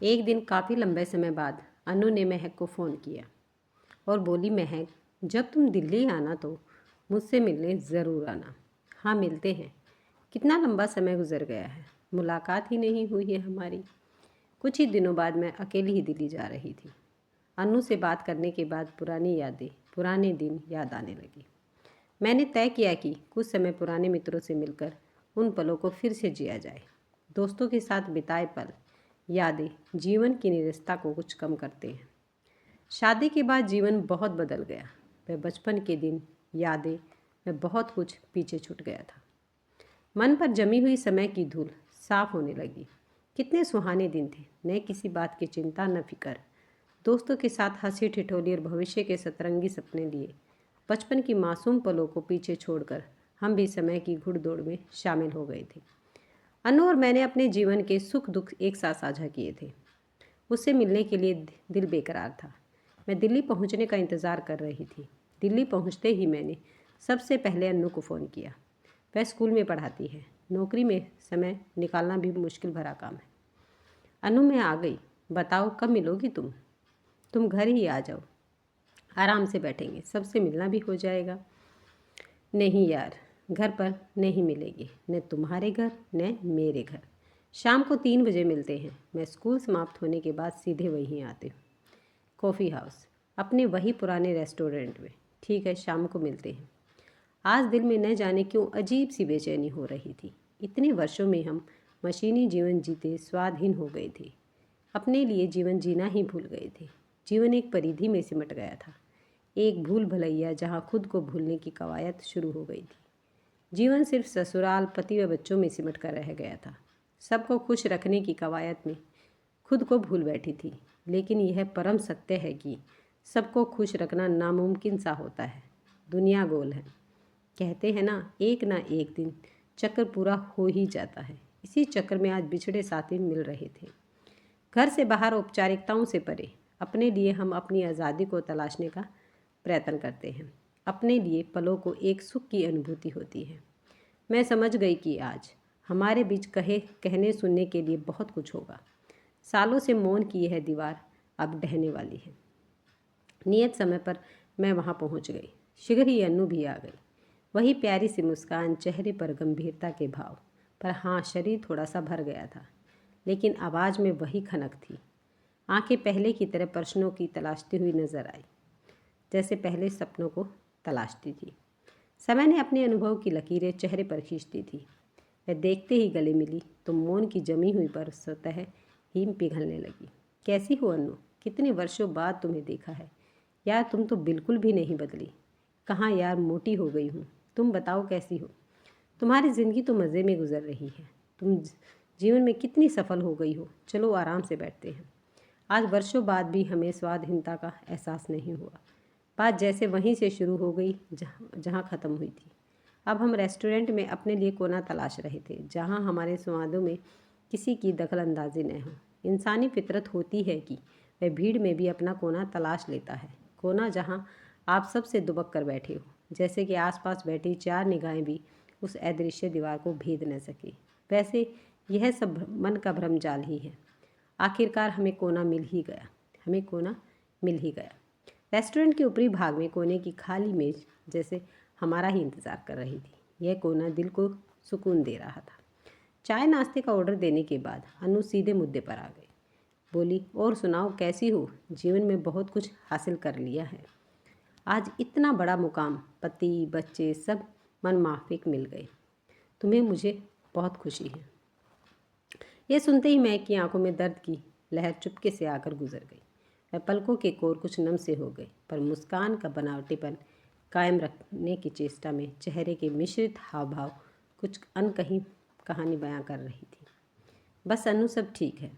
एक दिन काफ़ी लंबे समय बाद अनु ने महक को फ़ोन किया और बोली, महक जब तुम दिल्ली आना तो मुझसे मिलने ज़रूर आना। हाँ मिलते हैं। कितना लंबा समय गुजर गया है, मुलाकात ही नहीं हुई है हमारी। कुछ ही दिनों बाद मैं अकेली ही दिल्ली जा रही थी। अनु से बात करने के बाद पुरानी यादें, पुराने दिन याद आने लगी। मैंने तय किया कि कुछ समय पुराने मित्रों से मिलकर उन पलों को फिर से जिया जाए। दोस्तों के साथ बिताए पल, यादें जीवन की निरस्ता को कुछ कम करते हैं। शादी के बाद जीवन बहुत बदल गया। वह बचपन के दिन, यादें, मैं बहुत कुछ पीछे छूट गया था। मन पर जमी हुई समय की धूल साफ होने लगी। कितने सुहाने दिन थे, न किसी बात की चिंता न फिक्र। दोस्तों के साथ हंसी ठिठोली और भविष्य के सतरंगी सपने लिए बचपन की मासूम पलों को पीछे छोड़कर हम भी समय की घुड़दौड़ में शामिल हो गए थे। अनु और मैंने अपने जीवन के सुख दुख एक साथ साझा किए थे। उससे मिलने के लिए दिल बेकरार था। मैं दिल्ली पहुंचने का इंतज़ार कर रही थी। दिल्ली पहुंचते ही मैंने सबसे पहले अनु को फ़ोन किया। वह स्कूल में पढ़ाती है। नौकरी में समय निकालना भी मुश्किल भरा काम है। अनु मैं आ गई, बताओ कब मिलोगी तुम घर ही आ जाओ, आराम से बैठेंगे, सबसे मिलना भी हो जाएगा। नहीं यार, घर पर नहीं मिलेगी, न तुम्हारे घर न मेरे घर। शाम को 3 बजे मिलते हैं। मैं स्कूल समाप्त होने के बाद सीधे वहीं आती हूँ। कॉफ़ी हाउस, अपने वही पुराने रेस्टोरेंट में। ठीक है, शाम को मिलते हैं। आज दिल में न जाने क्यों अजीब सी बेचैनी हो रही थी। इतने वर्षों में हम मशीनी जीवन जीते स्वाधीन हो गए थे। अपने लिए जीवन जीना ही भूल गए थे। जीवन एक परिधि में सिमट गया था, एक भूल भुलैया जहाँ खुद को भूलने की कवायद शुरू हो गई थी। जीवन सिर्फ ससुराल, पति व बच्चों में सिमट कर रह गया था। सबको खुश रखने की कवायद में खुद को भूल बैठी थी। लेकिन यह परम सत्य है कि सबको खुश रखना नामुमकिन सा होता है। दुनिया गोल है। कहते हैं ना एक दिन चक्कर पूरा हो ही जाता है। इसी चक्कर में आज बिछड़े साथी मिल रहे थे। घर से बाहर, औपचारिकताओं से परे, अपने लिए हम अपनी आज़ादी को तलाशने का प्रयत्न करते हैं। अपने लिए पलों को एक सुख की अनुभूति होती है। मैं समझ गई कि आज हमारे बीच कहने सुनने के लिए बहुत कुछ होगा। सालों से मौन की यह दीवार अब ढहने वाली है। नियत समय पर मैं वहाँ पहुँच गई। शीघ्र ही अनु भी आ गई। वही प्यारी सी मुस्कान, चेहरे पर गंभीरता के भाव, पर हाँ, शरीर थोड़ा सा भर गया था। लेकिन आवाज़ में वही खनक थी। आंखें पहले की तरह प्रश्नों की तलाशती हुई नजर आई, जैसे पहले सपनों को तलाशती थी। समय ने अपने अनुभव की लकीरें चेहरे पर खींचती थी। वह देखते ही गले मिली तो मौन की जमी हुई बर्फ स्वतः ही पिघलने लगी। कैसी हो अनु? कितने वर्षों बाद तुम्हें देखा है। यार तुम तो बिल्कुल भी नहीं बदली। कहाँ यार, मोटी हो गई हूँ। तुम बताओ कैसी हो? तुम्हारी ज़िंदगी तो मज़े में गुजर रही है। तुम जीवन में कितनी सफल हो गई हो। चलो आराम से बैठते हैं। आज वर्षों बाद भी हमें स्वाधीनता का एहसास नहीं हुआ। बात जैसे वहीं से शुरू हो गई जहाँ ख़त्म हुई थी। अब हम रेस्टोरेंट में अपने लिए कोना तलाश रहे थे, जहाँ हमारे स्वादों में किसी की दखल अंदाजी न हो। इंसानी फितरत होती है कि वह भीड़ में भी अपना कोना तलाश लेता है। कोना जहाँ आप सबसे दुबक कर बैठे हो, जैसे कि आसपास बैठी 4 निगाहें भी उस अदृश्य दीवार को भेद न सके। वैसे यह सब मन का भ्रमजाल ही है। आखिरकार हमें कोना मिल ही गया। रेस्टोरेंट के ऊपरी भाग में कोने की खाली मेज जैसे हमारा ही इंतज़ार कर रही थी। यह कोना दिल को सुकून दे रहा था। चाय नाश्ते का ऑर्डर देने के बाद अनु सीधे मुद्दे पर आ गई। बोली, और सुनाओ कैसी हो? जीवन में बहुत कुछ हासिल कर लिया है। आज इतना बड़ा मुकाम, पति, बच्चे, सब मन माफिक मिल गए। तुम्हें मुझे बहुत खुशी है। यह सुनते ही मैं की आंखों में दर्द की लहर चुपके से आकर गुजर गई। वह पलकों के कोर कुछ नम से हो गए, पर मुस्कान का बनावटीपन कायम रखने की चेष्टा में चेहरे के मिश्रित हाव भाव कुछ अनकही कहानी बयां कर रही थी। बस अनु, सब ठीक है।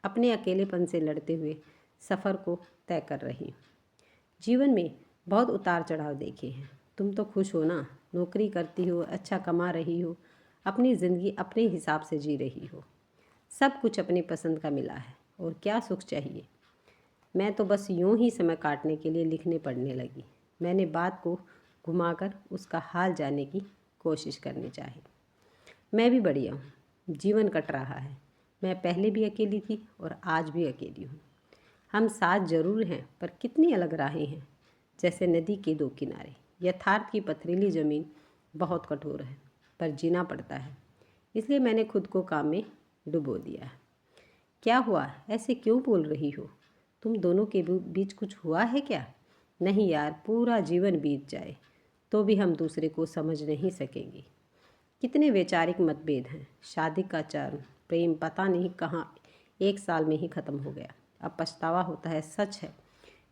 अपने अकेलेपन से लड़ते हुए सफ़र को तय कर रही हूँ। जीवन में बहुत उतार चढ़ाव देखे हैं। तुम तो खुश हो ना? नौकरी करती हो, अच्छा कमा रही हो, अपनी ज़िंदगी अपने हिसाब से जी रही हो। सब कुछ अपनी पसंद का मिला है, और क्या सुख चाहिए। मैं तो बस यूं ही समय काटने के लिए लिखने पढ़ने लगी। मैंने बात को घुमाकर उसका हाल जानने की कोशिश करनी चाहिए। मैं भी बढ़िया हूँ। जीवन कट रहा है। मैं पहले भी अकेली थी और आज भी अकेली हूँ। हम साथ जरूर हैं पर कितनी अलग राहें हैं, जैसे नदी के दो किनारे। यथार्थ की पथरीली ज़मीन बहुत कठोर है पर जीना पड़ता है, इसलिए मैंने खुद को काम में डुबो दिया है। क्या हुआ, ऐसे क्यों बोल रही हो? तुम दोनों के बीच कुछ हुआ है क्या? नहीं यार, पूरा जीवन बीत जाए तो भी हम दूसरे को समझ नहीं सकेंगे। कितने वैचारिक मतभेद हैं। शादी का चर्म प्रेम पता नहीं कहाँ 1 साल में ही ख़त्म हो गया। अब पछतावा होता है। सच है,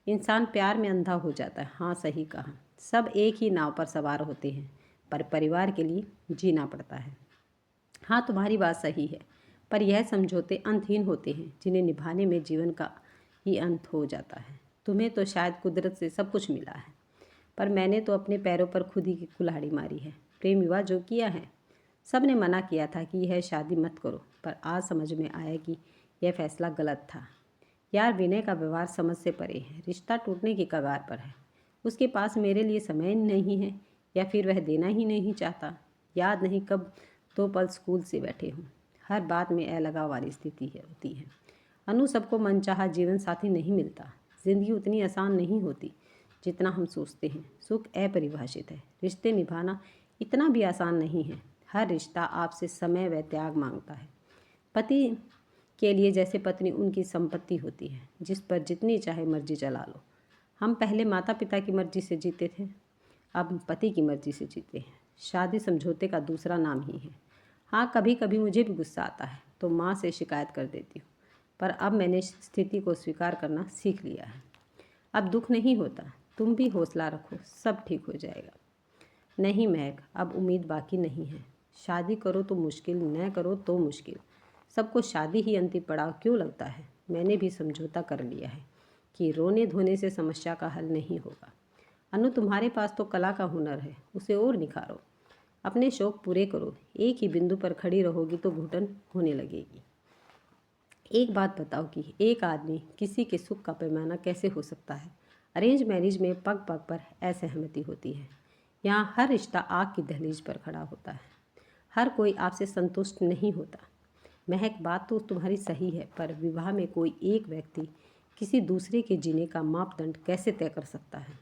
इंसान प्यार में अंधा हो जाता है। हाँ, सही कहा। सब एक ही नाव पर सवार होते हैं पर परिवार के लिए जीना पड़ता है। हाँ, तुम्हारी बात सही है, पर यह समझौते अंतहीन होते हैं जिन्हें निभाने में जीवन का ही अंत हो जाता है। तुम्हें तो शायद कुदरत से सब कुछ मिला है, पर मैंने तो अपने पैरों पर खुद ही की कुल्हाड़ी मारी है। प्रेम विवाह जो किया है, सब ने मना किया था कि यह शादी मत करो, पर आज समझ में आया कि यह फैसला गलत था। यार, विनय का व्यवहार समझ से परे है। रिश्ता टूटने की कगार पर है। उसके पास मेरे लिए समय नहीं है, या फिर वह देना ही नहीं चाहता। याद नहीं कब 2 पल स्कूल से बैठे हूँ। हर बात में अलगाव वाली स्थिति होती है। अनु, सबको मनचाहा जीवन साथी नहीं मिलता। जिंदगी उतनी आसान नहीं होती जितना हम सोचते हैं। सुख अपरिभाषित है। रिश्ते निभाना इतना भी आसान नहीं है। हर रिश्ता आपसे समय व त्याग मांगता है। पति के लिए जैसे पत्नी उनकी संपत्ति होती है, जिस पर जितनी चाहे मर्जी चला लो। हम पहले माता पिता की मर्जी से जीते थे, अब पति की मर्जी से जीते हैं। शादी समझौते का दूसरा नाम ही है। हाँ, कभी कभी मुझे भी गुस्सा आता है तो माँ से शिकायत कर देती हूँ, पर अब मैंने स्थिति को स्वीकार करना सीख लिया है। अब दुख नहीं होता। तुम भी हौसला रखो, सब ठीक हो जाएगा। नहीं महक, अब उम्मीद बाकी नहीं है। शादी करो तो मुश्किल, न करो तो मुश्किल। सबको शादी ही अंतिम पड़ाव क्यों लगता है? मैंने भी समझौता कर लिया है कि रोने धोने से समस्या का हल नहीं होगा। अनु, तुम्हारे पास तो कला का हुनर है, उसे और निखारो। अपने शौक पूरे करो। एक ही बिंदु पर खड़ी रहोगी तो घुटन होने लगेगी। एक बात बताओ कि एक आदमी किसी के सुख का पैमाना कैसे हो सकता है? अरेंज मैरिज में पग पग पर असहमति होती है। यहाँ हर रिश्ता आग की दहलीज पर खड़ा होता है। हर कोई आपसे संतुष्ट नहीं होता। महक, बात तो तुम्हारी सही है, पर विवाह में कोई एक व्यक्ति किसी दूसरे के जीने का मापदंड कैसे तय कर सकता है?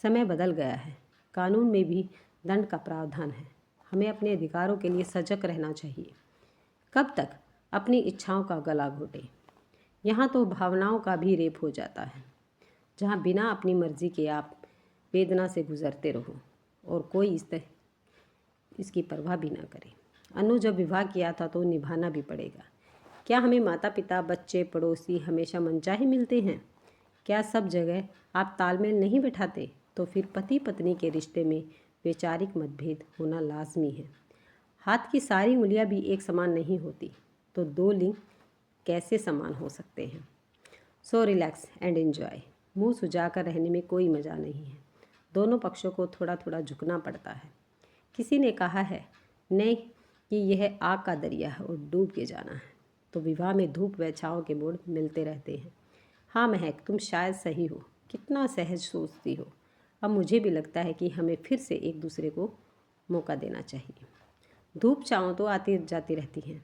समय बदल गया है। कानून में भी दंड का प्रावधान है। हमें अपने अधिकारों के लिए सजग रहना चाहिए। कब तक अपनी इच्छाओं का गला घोटे? यहाँ तो भावनाओं का भी रेप हो जाता है, जहाँ बिना अपनी मर्जी के आप वेदना से गुजरते रहो और कोई इसकी परवाह भी ना करे। अनु, जब विवाह किया था तो निभाना भी पड़ेगा। क्या हमें माता पिता, बच्चे, पड़ोसी हमेशा मनचाहे मिलते हैं? क्या सब जगह आप तालमेल नहीं बैठाते? तो फिर पति पत्नी के रिश्ते में वैचारिक मतभेद होना लाजमी है। हाथ की सारी उंगलियां भी एक समान नहीं होती, तो दो लिंग कैसे समान हो सकते हैं? So relax and enjoy. मुंह सुजाकर रहने में कोई मज़ा नहीं है। दोनों पक्षों को थोड़ा थोड़ा झुकना पड़ता है। किसी ने कहा है नहीं कि यह आग का दरिया है और डूब के जाना है, तो विवाह में धूप व छाँव के मोड़ मिलते रहते हैं। हाँ महक, तुम शायद सही हो। कितना सहज सोचती हो। अब मुझे भी लगता है कि हमें फिर से एक दूसरे को मौका देना चाहिए। धूप छाँव तो आती जाती रहती हैं।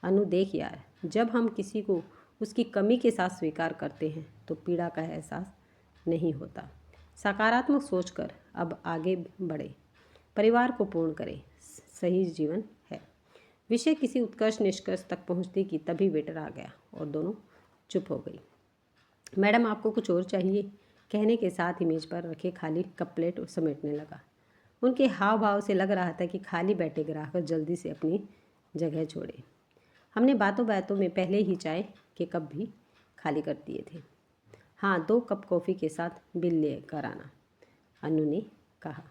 अनु, देख यार, जब हम किसी को उसकी कमी के साथ स्वीकार करते हैं तो पीड़ा का एहसास नहीं होता। सकारात्मक सोचकर अब आगे बढ़े, परिवार को पूर्ण करें। सही जीवन है। विषय किसी उत्कर्ष निष्कर्ष तक पहुंचती कि तभी वेटर आ गया और दोनों चुप हो गई। मैडम, आपको कुछ और चाहिए? कहने के साथ ही मेज पर रखे खाली कप प्लेट समेटने लगा। उनके हाव भाव से लग रहा था कि खाली बैठे ग्राहक जल्दी से अपनी जगह छोड़े। हमने बातों बातों में पहले ही चाय के कप भी खाली कर दिए थे। हाँ, 2 कप कॉफ़ी के साथ बिल लेकर आना, अनु ने कहा।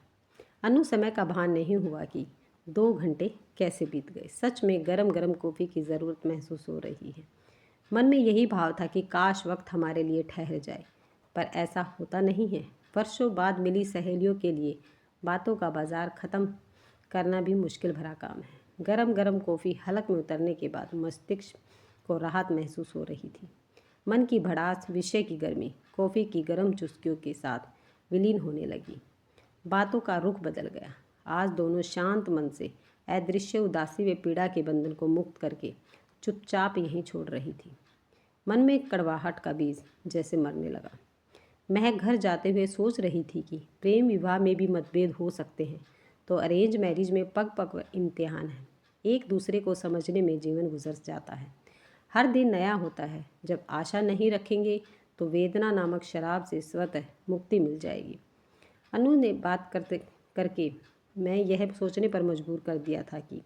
अनु, समय का भान नहीं हुआ कि 2 घंटे कैसे बीत गए। सच में गरम गरम कॉफ़ी की ज़रूरत महसूस हो रही है। मन में यही भाव था कि काश वक्त हमारे लिए ठहर जाए, पर ऐसा होता नहीं है। वर्षों बाद मिली सहेलियों के लिए बातों का बाजार ख़त्म करना भी मुश्किल भरा काम है। गरम गरम कॉफ़ी हलक में उतरने के बाद मस्तिष्क को राहत महसूस हो रही थी। मन की भड़ास, विषय की गर्मी कॉफ़ी की गर्म चुस्कियों के साथ विलीन होने लगी। बातों का रुख बदल गया। आज दोनों शांत मन से अदृश्य उदासी व पीड़ा के बंधन को मुक्त करके चुपचाप यहीं छोड़ रही थी। मन में कड़वाहट का बीज जैसे मरने लगा। महक घर जाते हुए सोच रही थी कि प्रेम विवाह में भी मतभेद हो सकते हैं, तो अरेंज मैरिज में पग पग इम्तिहान है। एक दूसरे को समझने में जीवन गुजर जाता है। हर दिन नया होता है। जब आशा नहीं रखेंगे तो वेदना नामक शराब से स्वतः मुक्ति मिल जाएगी। अनु ने बात करके मैं यह सोचने पर मजबूर कर दिया था कि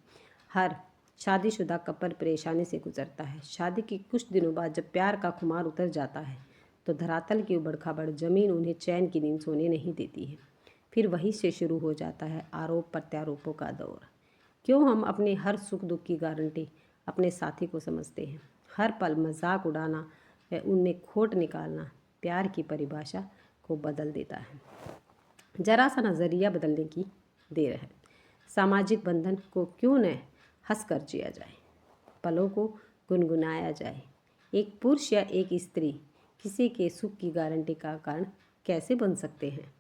हर शादीशुदा कपल परेशानी से गुजरता है। शादी के कुछ दिनों बाद जब प्यार का खुमार उतर जाता है तो धरातल की उबड़ खाबड़ जमीन उन्हें चैन की नींद सोने नहीं देती है। फिर वहीं से शुरू हो जाता है आरोप प्रत्यारोपों का दौर। क्यों हम अपने हर सुख दुख की गारंटी अपने साथी को समझते हैं? हर पल मजाक उड़ाना व उनमें खोट निकालना प्यार की परिभाषा को बदल देता है। जरा सा नज़रिया बदलने की देर है। सामाजिक बंधन को क्यों न हंसकर जिया जाए, पलों को गुनगुनाया जाए। एक पुरुष या एक स्त्री किसी के सुख की गारंटी का कारण कैसे बन सकते हैं?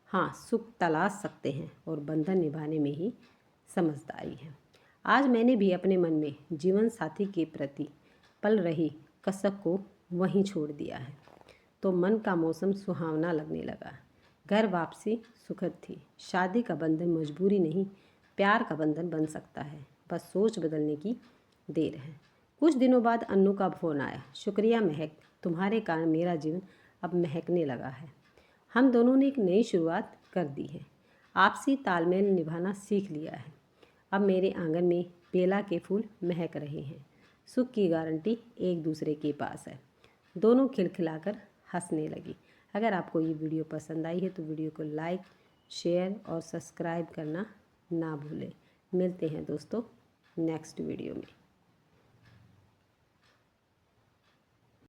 हाँ, सुख तलाश सकते हैं और बंधन निभाने में ही समझदारी है। आज मैंने भी अपने मन में जीवन साथी के प्रति पल रही कसक को वहीं छोड़ दिया है, तो मन का मौसम सुहावना लगने लगा। घर वापसी सुखद थी। शादी का बंधन मजबूरी नहीं, प्यार का बंधन बन सकता है। बस सोच बदलने की देर है। कुछ दिनों बाद अन्नू का फ़ोन आया। शुक्रिया महक, तुम्हारे कारण मेरा जीवन अब महकने लगा है। हम दोनों ने एक नई शुरुआत कर दी है। आपसी तालमेल निभाना सीख लिया है। अब मेरे आंगन में बेला के फूल महक रहे हैं। सुख की गारंटी एक दूसरे के पास है। दोनों खिलखिलाकर हंसने लगी। अगर आपको ये वीडियो पसंद आई है तो वीडियो को लाइक, शेयर और सब्सक्राइब करना ना भूलें। मिलते हैं दोस्तों नेक्स्ट वीडियो में।